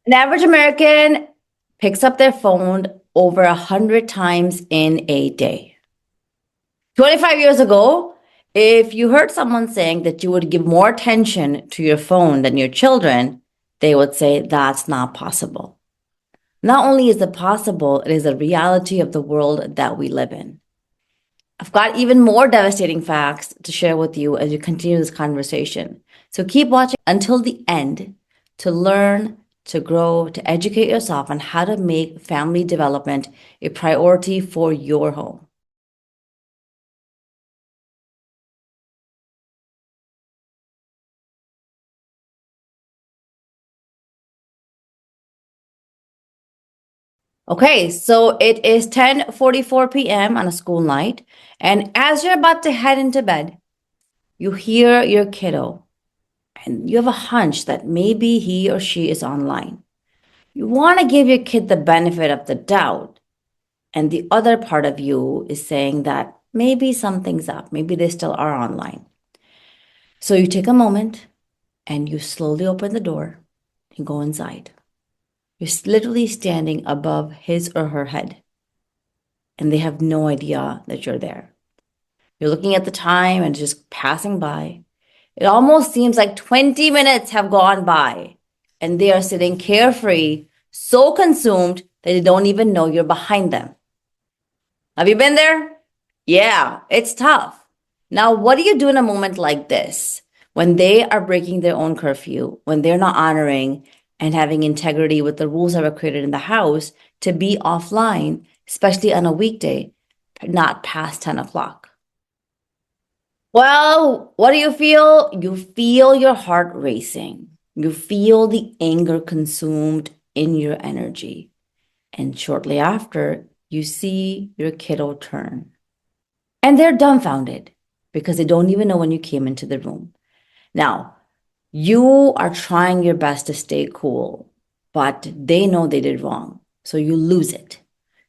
An average American picks up their phone over 100 times in a day. 25 years ago, if you heard someone saying that you would give more attention to your phone than your children, they would say that's not possible. Not only is it possible, it is a reality of the world that we live in. I've got even more devastating facts to share with you as we continue this conversation. So keep watching until the end to learn, to grow, to educate yourself on how to make family development a priority for your home. Okay, so it is 10:44 p.m. on a school night, and as you're about to head into bed, you hear your kiddo, and you have a hunch that maybe he or she is online. You want to give your kid the benefit of the doubt, and the other part of you is saying that maybe something's up, maybe they still are online. So you take a moment and you slowly open the door and go inside. You're literally standing above his or her head, and they have no idea that you're there. You're looking at the time and just passing by. It almost seems like 20 minutes have gone by, and they are sitting carefree, so consumed that they don't even know you're behind them. Have you been there? Yeah, it's tough. Now, what do you do in a moment like this when they are breaking their own curfew, when they're not honoring and having integrity with the rules that were created in the house to be offline, especially on a weekday, not past 10 o'clock? Well, what do you feel? You feel your heart racing. You feel the anger consumed in your energy. And shortly after, you see your kiddo turn. And they're dumbfounded because they don't even know when you came into the room. Now, you are trying your best to stay cool, but they know they did wrong. So you lose it.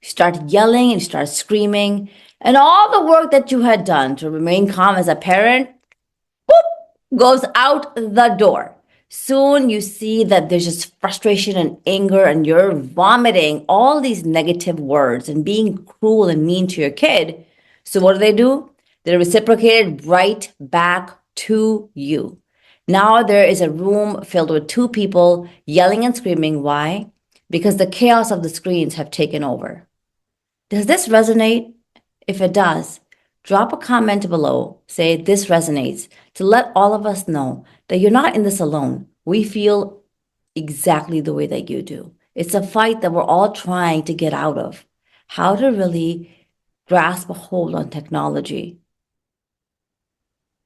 You start yelling and you start screaming, and all the work that you had done to remain calm as a parent goes out the door. Soon you see that there's just frustration and anger, and you're vomiting all these negative words and being cruel and mean to your kid. So, what do? They reciprocated right back to you. Now there is a room filled with two people yelling and screaming. Why? Because the chaos of the screens have taken over. Does this resonate? If it does, drop a comment below. Say this resonates to let all of us know that you're not in this alone. We feel exactly the way that you do. It's a fight that we're all trying to get out of. How to really grasp a hold on technology.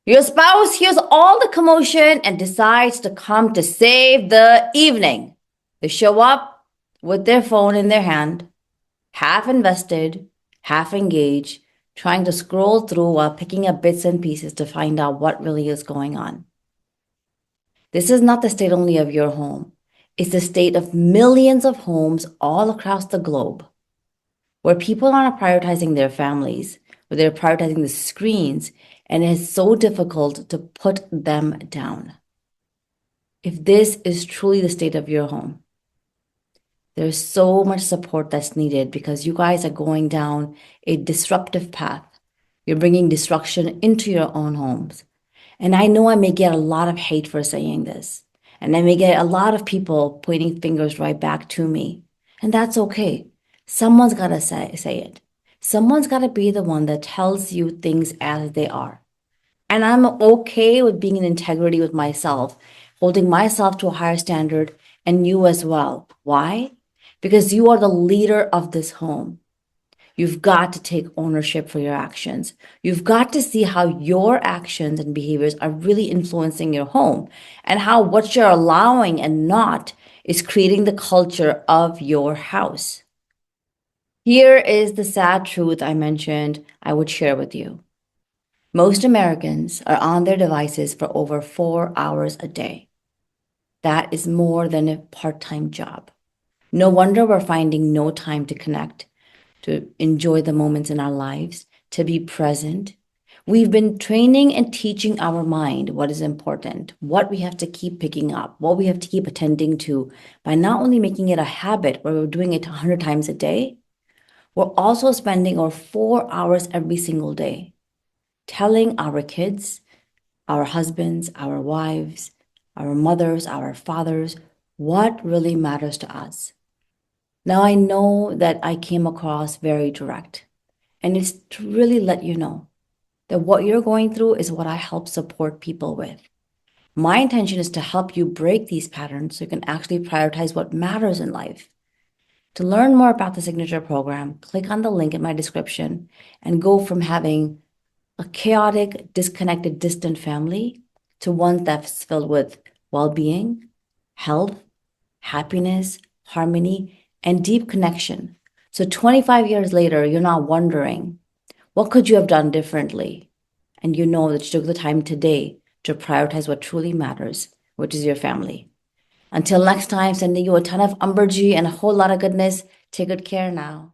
Your spouse hears all the commotion and decides to come to save the evening. They show up with their phone in their hand, half invested, half engaged, trying to scroll through while picking up bits and pieces to find out what really is going on. This is not the state only of your home. It's the state of millions of homes all across the globe where people aren't prioritizing their families, where they're prioritizing the screens, and it's so difficult to put them down. If this is truly the state of your home, there's so much support that's needed because you guys are going down a disruptive path. You're bringing destruction into your own homes. And I know I may get a lot of hate for saying this, and I may get a lot of people pointing fingers right back to me. And that's okay. Someone's got to say it. Someone's got to be the one that tells you things as they are. And I'm okay with being in integrity with myself, holding myself to a higher standard, and you as well. Why? Because you are the leader of this home. You've got to take ownership for your actions. You've got to see how your actions and behaviors are really influencing your home and how what you're allowing and not is creating the culture of your house. Here is the sad truth I mentioned I would share with you. Most Americans are on their devices for over 4 hours a day. That is more than a part-time job. No wonder we're finding no time to connect, to enjoy the moments in our lives, to be present. We've been training and teaching our mind what is important, what we have to keep picking up, what we have to keep attending to by not only making it a habit where we're doing it 100 times a day, we're also spending over 4 hours every single day telling our kids, our husbands, our wives, our mothers, our fathers, what really matters to us. Now, I know that I came across very direct, and it's to really let you know that what you're going through is what I help support people with. My intention is to help you break these patterns so you can actually prioritize what matters in life. To learn more about the signature program, click on the link in my description and go from having a chaotic, disconnected, distant family to one that's filled with well being, health, happiness, harmony, and deep connection. So 25 years later, you're not wondering, what could you have done differently? And you know that you took the time today to prioritize what truly matters, which is your family. Until next time, sending you a ton of umbergy and a whole lot of goodness. Take good care now.